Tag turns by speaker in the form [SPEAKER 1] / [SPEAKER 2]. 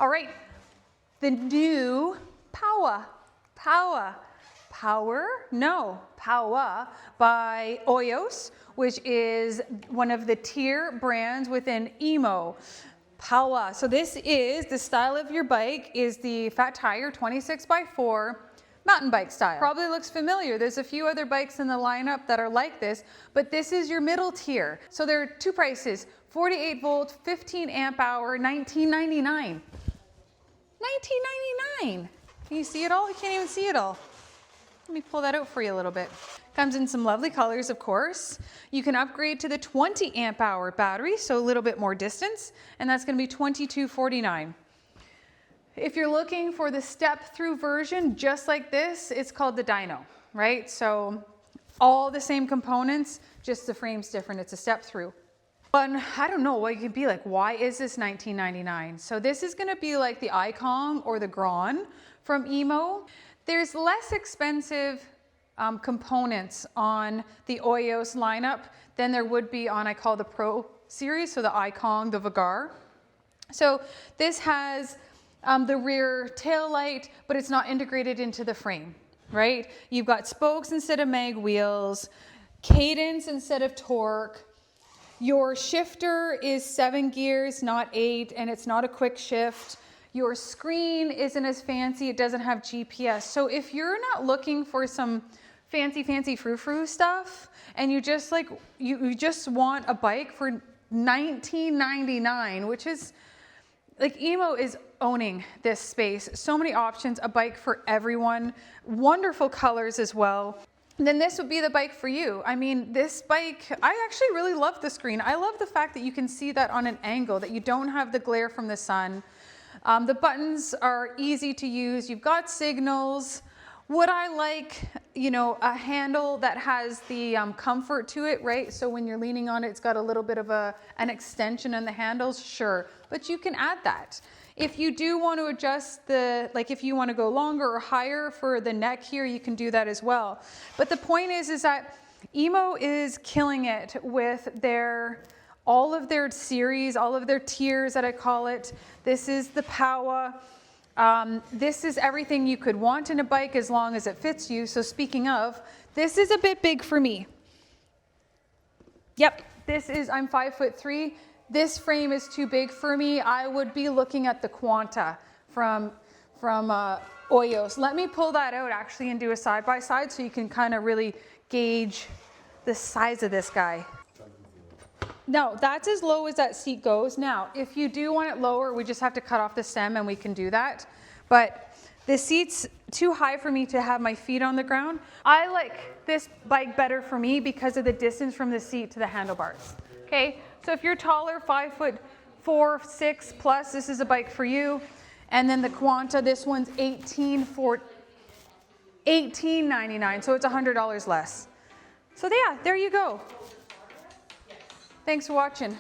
[SPEAKER 1] All right, the new Powa by OIIOS, which is one of the tier brands within Emo. Powa. So this is the style of your bike is the fat tire 26x4 mountain bike style. Probably looks familiar. There's a few other bikes in the lineup that are like this, but this is your middle tier. So there are two prices, 48 volt, 15 amp hour, $19.99. $19.99. Can you see it all? You can't even see it all. Let me pull that out for you a little bit. Comes in some lovely colors, of course. You can upgrade to the 20 amp hour battery, so a little bit more distance, and that's going to be $22.49. If you're looking for the step-through version, just like this, it's called the Dyno, right? So all the same components, just the frame's different. It's a step-through. And I don't know what you could be like, why is this $19.99? So this is going to be like the Icon or the Grand from Emo. There's less expensive components on the OIIOS lineup than there would be on, I call the Pro series, so the Icon, the Vagar. So this has the rear tail light, but it's not integrated into the frame, right? You've got spokes instead of mag wheels, cadence instead of torque. Your shifter is 7 gears, not 8, and it's not a quick shift. Your screen isn't as fancy, it doesn't have GPS. So if you're not looking for some fancy frou-frou stuff, and you just like, you just want a bike for $19.99, which is, like Emo is owning this space. So many options, a bike for everyone, wonderful colors as well. Then this would be the bike for you. I mean, this bike, I actually really love the screen. I love the fact that you can see that on an angle, that you don't have the glare from the sun. The buttons are easy to use. You've got signals. Would I like, you know, a handle that has the comfort to it, right? So when you're leaning on it, it's got a little bit of an extension in the handles, sure. But you can add that. If you do want to adjust like if you want to go longer or higher for the neck here, you can do that as well. But the point is that Emo is killing it with all of their series, all of their tiers that I call it. This is the Powa. This is everything you could want in a bike as long as it fits you. So speaking of, this is a bit big for me. Yep, I'm 5'3". This frame is too big for me. I would be looking at the Quanta from OIIOS. Let me pull that out actually and do a side-by-side so you can kind of really gauge the size of this guy. No, that's as low as that seat goes. Now, if you do want it lower, we just have to cut off the stem and we can do that. But the seat's too high for me to have my feet on the ground. I like this bike better for me because of the distance from the seat to the handlebars. Okay, so if you're taller, 5'4", 6 plus, this is a bike for you. And then the Quanta, this one's $18.99, so it's $100 less. So yeah, there you go. Thanks for watching.